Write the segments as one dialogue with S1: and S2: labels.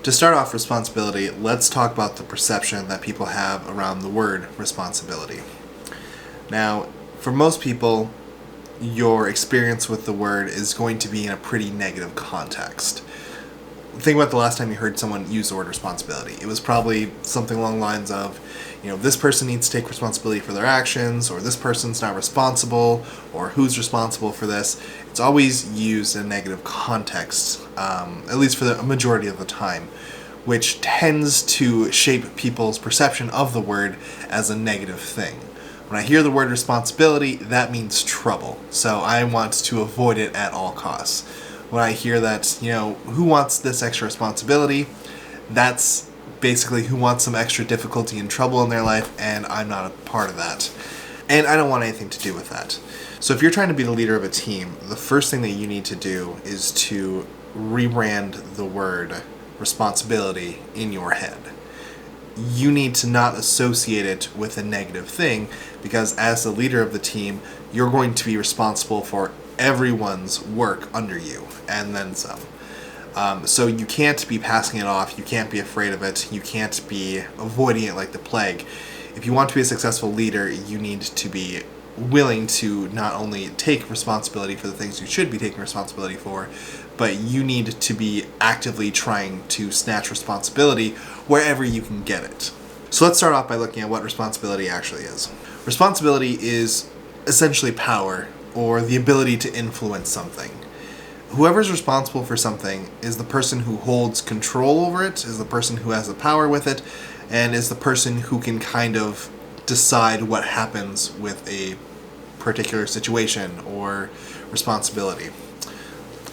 S1: To start off responsibility, let's talk about the perception that people have around the word responsibility. Now, for most people, your experience with the word is going to be in a pretty negative context. Think about the last time you heard someone use the word responsibility. It was probably something along the lines of, this person needs to take responsibility for their actions, or this person's not responsible, or who's responsible for this. It's always used in a negative context, at least for the majority of the time, which tends to shape people's perception of the word as a negative thing. When I hear the word responsibility, that means trouble, so I want to avoid it at all costs. When I hear that, who wants this extra responsibility, that's basically who wants some extra difficulty and trouble in their life, and I'm not a part of that. And I don't want anything to do with that. So if you're trying to be the leader of a team, the first thing that you need to do is to rebrand the word responsibility in your head. You need to not associate it with a negative thing, because as the leader of the team, you're going to be responsible for everyone's work under you, and then some. So you can't be passing it off, you can't be afraid of it, you can't be avoiding it like the plague. If you want to be a successful leader, you need to be willing to not only take responsibility for the things you should be taking responsibility for, but you need to be actively trying to snatch responsibility wherever you can get it. So let's start off by looking at what responsibility actually is. Responsibility is essentially power, or the ability to influence something. Whoever's responsible for something is the person who holds control over it, is the person who has the power with it, and is the person who can kind of decide what happens with a particular situation or responsibility.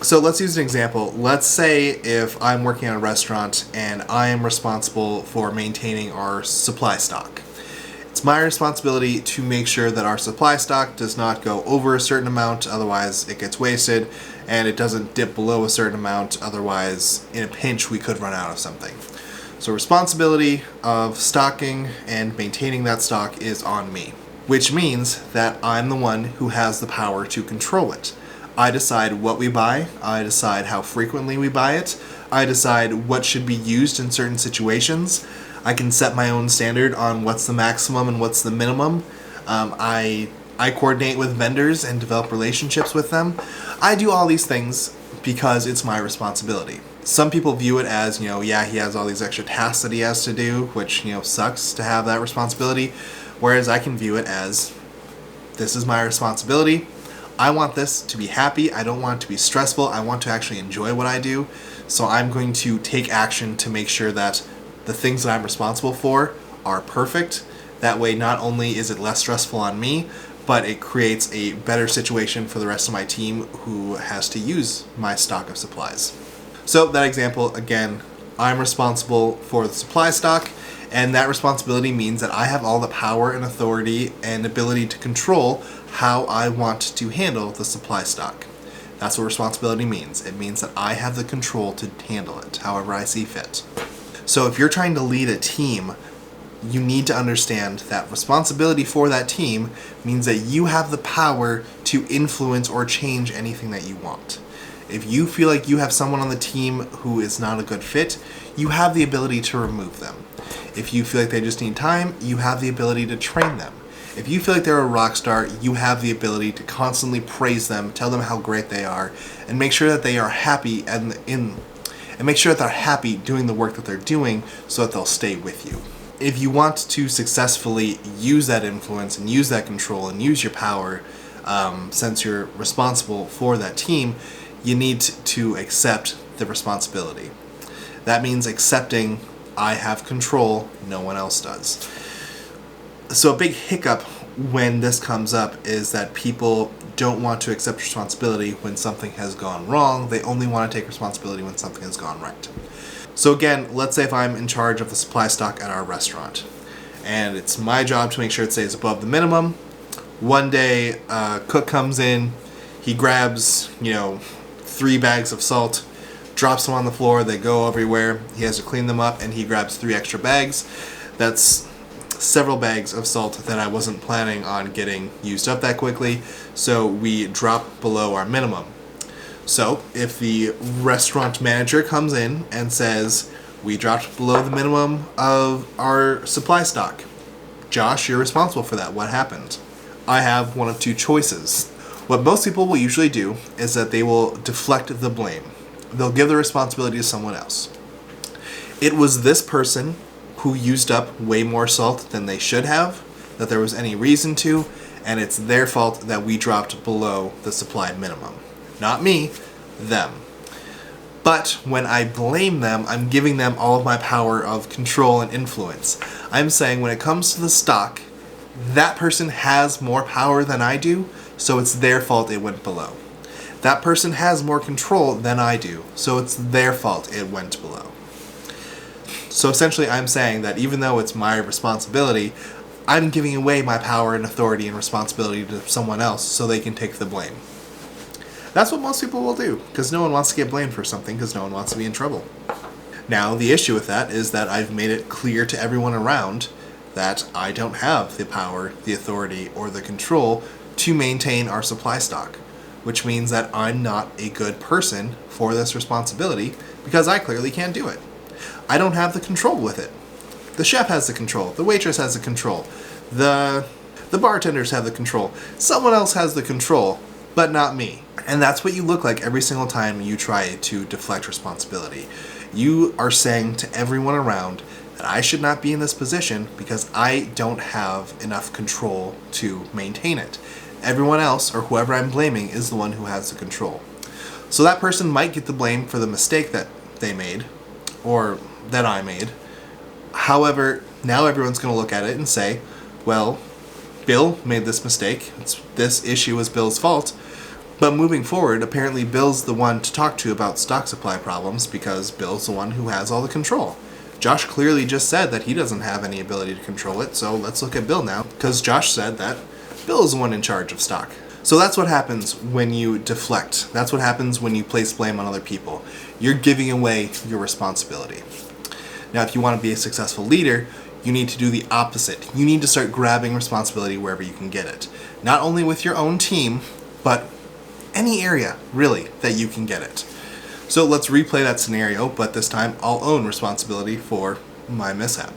S1: So let's use an example. Let's say if I'm working at a restaurant and I am responsible for maintaining our supply stock. It's my responsibility to make sure that our supply stock does not go over a certain amount, otherwise it gets wasted, and it doesn't dip below a certain amount, otherwise in a pinch we could run out of something. So responsibility of stocking and maintaining that stock is on me, which means that I'm the one who has the power to control it. I decide what we buy, I decide how frequently we buy it, I decide what should be used in certain situations. I can set my own standard on what's the maximum and what's the minimum. I coordinate with vendors and develop relationships with them. I do all these things because it's my responsibility. Some people view it as, he has all these extra tasks that he has to do, which, sucks to have that responsibility. Whereas I can view it as, this is my responsibility. I want this to be happy. I don't want it to be stressful. I want to actually enjoy what I do. So I'm going to take action to make sure that the things that I'm responsible for are perfect. That way, not only is it less stressful on me, but it creates a better situation for the rest of my team who has to use my stock of supplies. So that example, again, I'm responsible for the supply stock, and that responsibility means that I have all the power and authority and ability to control how I want to handle the supply stock. That's what responsibility means. It means that I have the control to handle it however I see fit. So if you're trying to lead a team, you need to understand that responsibility for that team means that you have the power to influence or change anything that you want. If you feel like you have someone on the team who is not a good fit, you have the ability to remove them. If you feel like they just need time, you have the ability to train them. If you feel like they're a rock star, you have the ability to constantly praise them, tell them how great they are, and make sure that they are happy and make sure that they're happy doing the work that they're doing so that they'll stay with you. If you want to successfully use that influence and use that control and use your power, since you're responsible for that team, you need to accept the responsibility. That means accepting I have control, no one else does. So a big hiccup when this comes up is that people don't want to accept responsibility when something has gone wrong. They only want to take responsibility when something has gone right. So again, let's say if I'm in charge of the supply stock at our restaurant, and it's my job to make sure it stays above the minimum. One day, a cook comes in, he grabs, 3 bags of salt, drops them on the floor, they go everywhere, he has to clean them up, and he grabs 3 extra bags. That's several bags of salt that I wasn't planning on getting used up that quickly, so we drop below our minimum. So if the restaurant manager comes in and says, We dropped below the minimum of our supply stock. Josh, you're responsible for that. What happened? I have one of two choices. What most people will usually do is that they will deflect the blame. They'll give the responsibility to someone else. It was this person who used up way more salt than they should have, that there was any reason to, and it's their fault that we dropped below the supply minimum. Not me, them. But when I blame them, I'm giving them all of my power of control and influence. I'm saying when it comes to the stock, that person has more power than I do, so it's their fault it went below. That person has more control than I do, so it's their fault it went below. So essentially I'm saying that even though it's my responsibility, I'm giving away my power and authority and responsibility to someone else so they can take the blame. That's what most people will do, because no one wants to get blamed for something, because no one wants to be in trouble. Now, the issue with that is that I've made it clear to everyone around that I don't have the power, the authority, or the control to maintain our supply stock, which means that I'm not a good person for this responsibility because I clearly can't do it. I don't have the control with it. The chef has the control, the waitress has the control, the bartenders have the control, someone else has the control, but not me. And that's what you look like every single time you try to deflect responsibility. You are saying to everyone around that I should not be in this position because I don't have enough control to maintain it. Everyone else, or whoever I'm blaming, is the one who has the control. So that person might get the blame for the mistake that they made, or that I made. However, now everyone's going to look at it and say, well, Bill made this mistake. This issue is Bill's fault. But moving forward, apparently Bill's the one to talk to about stock supply problems because Bill's the one who has all the control. Josh clearly just said that he doesn't have any ability to control it, so let's look at Bill now, because Josh said that Bill is the one in charge of stock. So that's what happens when you deflect. That's what happens when you place blame on other people. You're giving away your responsibility. Now, if you want to be a successful leader, you need to do the opposite. You need to start grabbing responsibility wherever you can get it. Not only with your own team, but any area, really, that you can get it. So let's replay that scenario, but this time I'll own responsibility for my mishap.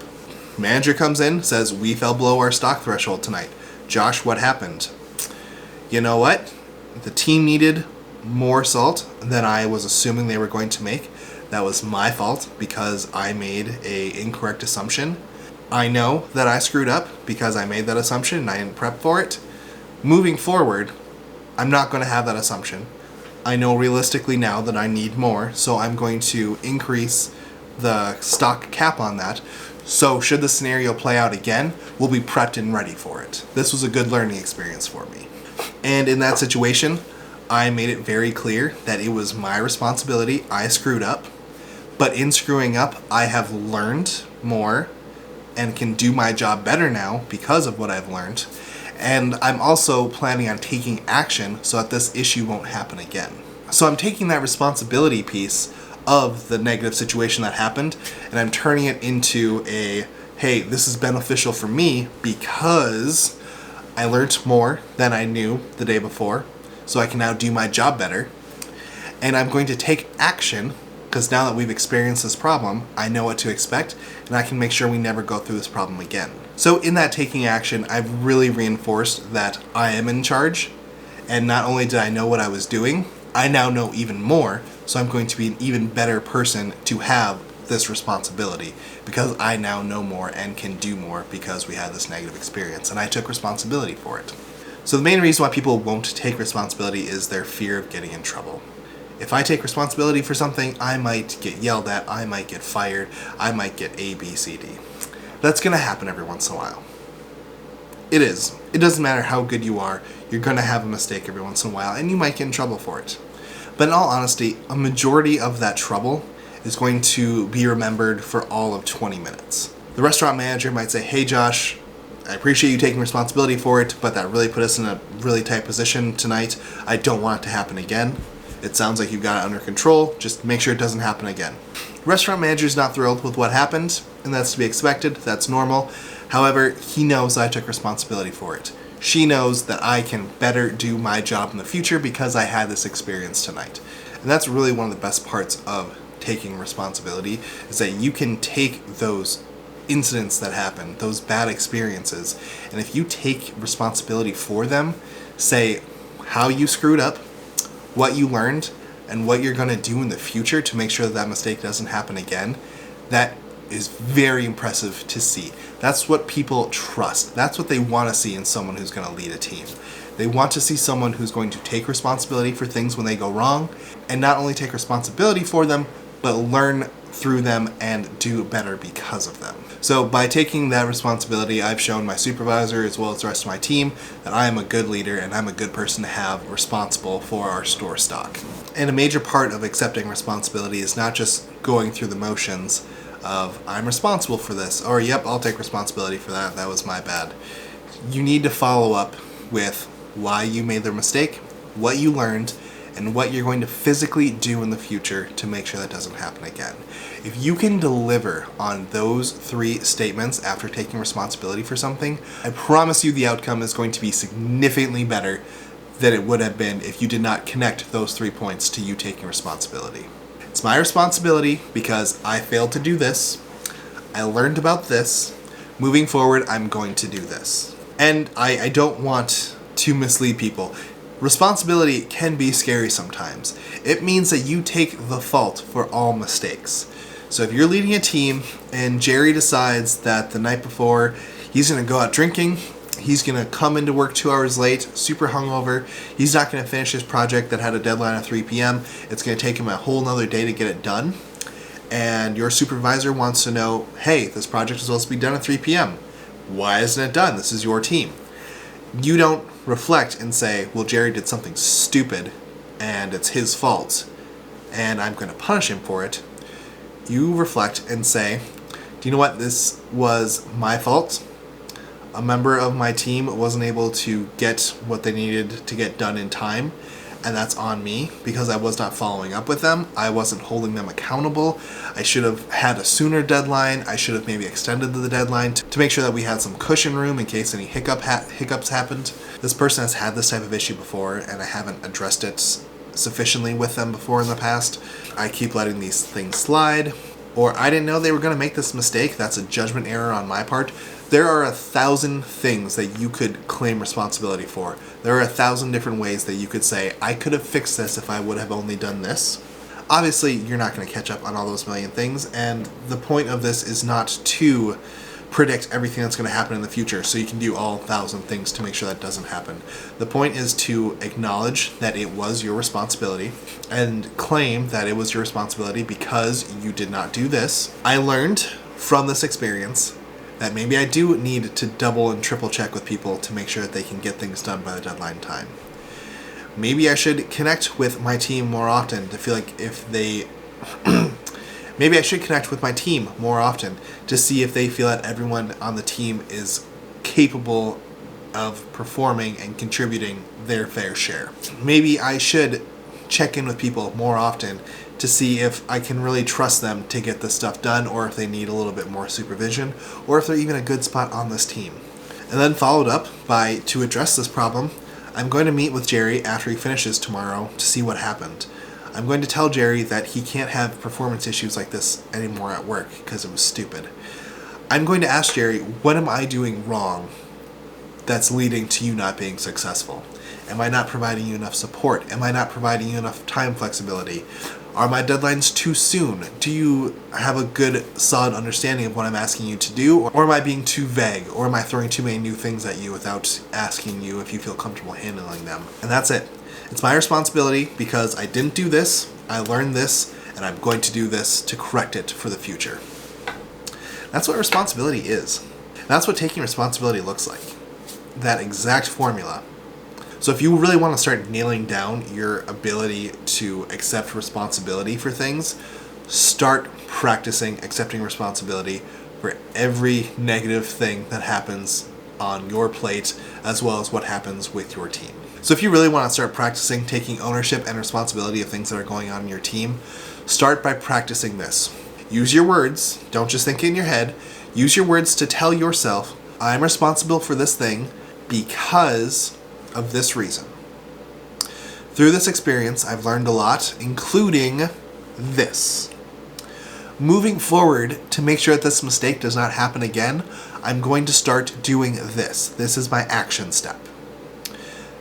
S1: Manager comes in, says, we fell below our stock threshold tonight. Josh, what happened? You know what? The team needed more salt than I was assuming they were going to make. That was my fault because I made an incorrect assumption. I know that I screwed up because I made that assumption and I didn't prep for it. Moving forward, I'm not going to have that assumption. I know realistically now that I need more, so I'm going to increase the stock cap on that. So should the scenario play out again, we'll be prepped and ready for it. This was a good learning experience for me. And in that situation, I made it very clear that it was my responsibility. I screwed up. But in screwing up, I have learned more and can do my job better now because of what I've learned. And I'm also planning on taking action so that this issue won't happen again. So I'm taking that responsibility piece of the negative situation that happened and I'm turning it into a, hey, this is beneficial for me because I learned more than I knew the day before, so I can now do my job better. And I'm going to take action because now that we've experienced this problem, I know what to expect and I can make sure we never go through this problem again. So in that taking action, I've really reinforced that I am in charge, and not only did I know what I was doing, I now know even more, so I'm going to be an even better person to have this responsibility because I now know more and can do more because we had this negative experience and I took responsibility for it. So the main reason why people won't take responsibility is their fear of getting in trouble. If I take responsibility for something, I might get yelled at, I might get fired, I might get A, B, C, D. That's going to happen every once in a while. It is. It doesn't matter how good you are, you're going to have a mistake every once in a while, and you might get in trouble for it. But in all honesty, a majority of that trouble is going to be remembered for all of 20 minutes. The restaurant manager might say, hey Josh, I appreciate you taking responsibility for it, but that really put us in a really tight position tonight. I don't want it to happen again. It sounds like you've got it under control. Just make sure it doesn't happen again. Restaurant manager's not thrilled with what happened, and that's to be expected. That's normal. However, he knows I took responsibility for it. She knows that I can better do my job in the future because I had this experience tonight. And that's really one of the best parts of taking responsibility is that you can take those incidents that happen, those bad experiences, and if you take responsibility for them, say how you screwed up, what you learned, and what you're going to do in the future to make sure that mistake doesn't happen again, that is very impressive to see. That's what people trust. That's what they want to see in someone who's going to lead a team. They want to see someone who's going to take responsibility for things when they go wrong, and not only take responsibility for them, but learn through them and do better because of them. So by taking that responsibility, I've shown my supervisor as well as the rest of my team that I am a good leader and I'm a good person to have responsible for our store stock. And a major part of accepting responsibility is not just going through the motions of I'm responsible for this, or yep, I'll take responsibility for that, that was my bad. You need to follow up with why you made the mistake, what you learned, and what you're going to physically do in the future to make sure that doesn't happen again. If you can deliver on those 3 statements after taking responsibility for something, I promise you the outcome is going to be significantly better than it would have been if you did not connect those 3 points to you taking responsibility. It's my responsibility because I failed to do this, I learned about this, moving forward I'm going to do this. And I don't want to mislead people. Responsibility can be scary sometimes. It means that you take the fault for all mistakes. So if you're leading a team and Jerry decides that the night before he's going to go out drinking, he's going to come into work 2 hours late, super hungover, he's not going to finish his project that had a deadline at 3 p.m., it's going to take him a whole nother day to get it done, and your supervisor wants to know, hey, this project is supposed to be done at 3 p.m. Why isn't it done? This is your team. You don't reflect and say, well, Jerry did something stupid and it's his fault and I'm going to punish him for it. You reflect and say, do you know what? This was my fault. A member of my team wasn't able to get what they needed to get done in time, and that's on me because I was not following up with them. I wasn't holding them accountable. I should have had a sooner deadline. I should have maybe extended the deadline to make sure that we had some cushion room in case any hiccups happened. This person has had this type of issue before, and I haven't addressed it sufficiently with them before in the past. I keep letting these things slide, or I didn't know they were going to make this mistake. That's a judgment error on my part. There are 1,000 things that you could claim responsibility for. There are 1,000 different ways that you could say, I could have fixed this if I would have only done this. Obviously, you're not going to catch up on all those million things, and the point of this is not to predict everything that's going to happen in the future so you can do all 1,000 things to make sure that doesn't happen. The point is to acknowledge that it was your responsibility and claim that it was your responsibility because you did not do this. I learned from this experience that maybe I do need to double and triple check with people to make sure that they can get things done by the deadline time. Maybe I should connect with my team more often to feel like if they... Maybe I should connect with my team more often to see if they feel that everyone on the team is capable of performing and contributing their fair share. Maybe I should check in with people more often to see if I can really trust them to get this stuff done, or if they need a little bit more supervision, or if they're even a good spot on this team. And then followed up by, to address this problem, I'm going to meet with Jerry after he finishes tomorrow to see what happened. I'm going to tell Jerry that he can't have performance issues like this anymore at work because it was stupid. I'm going to ask Jerry, what am I doing wrong that's leading to you not being successful? Am I not providing you enough support? Am I not providing you enough time flexibility? Are my deadlines too soon? Do you have a good, solid understanding of what I'm asking you to do? Or am I being too vague? Or am I throwing too many new things at you without asking you if you feel comfortable handling them? And that's it. It's my responsibility because I didn't do this, I learned this, and I'm going to do this to correct it for the future. That's what responsibility is. That's what taking responsibility looks like. That exact formula. So if you really want to start nailing down your ability to accept responsibility for things, start practicing accepting responsibility for every negative thing that happens on your plate, as well as what happens with your team. So if you really want to start practicing taking ownership and responsibility of things that are going on in your team, start by practicing this. Use your words. Don't just think in your head. Use your words to tell yourself, I'm responsible for this thing because of this reason. Through this experience, I've learned a lot, including this. Moving forward, to make sure that this mistake does not happen again, I'm going to start doing this. This is my action step.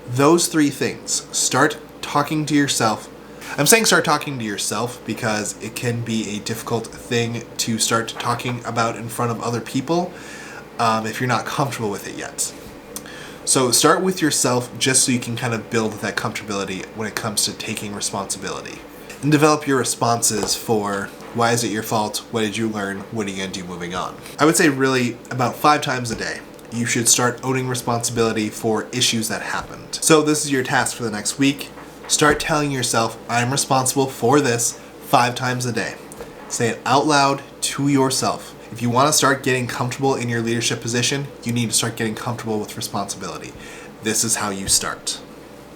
S1: Those 3 things. Start talking to yourself. I'm saying start talking to yourself because it can be a difficult thing to start talking about in front of other people if you're not comfortable with it yet. So start with yourself just so you can kind of build that comfortability when it comes to taking responsibility. And develop your responses for why is it your fault, what did you learn, what are you going to do moving on. I would say really about 5 times a day, you should start owning responsibility for issues that happened. So this is your task for the next week. Start telling yourself, I'm responsible for this 5 times a day. Say it out loud to yourself. If you want to start getting comfortable in your leadership position, you need to start getting comfortable with responsibility. This is how you start.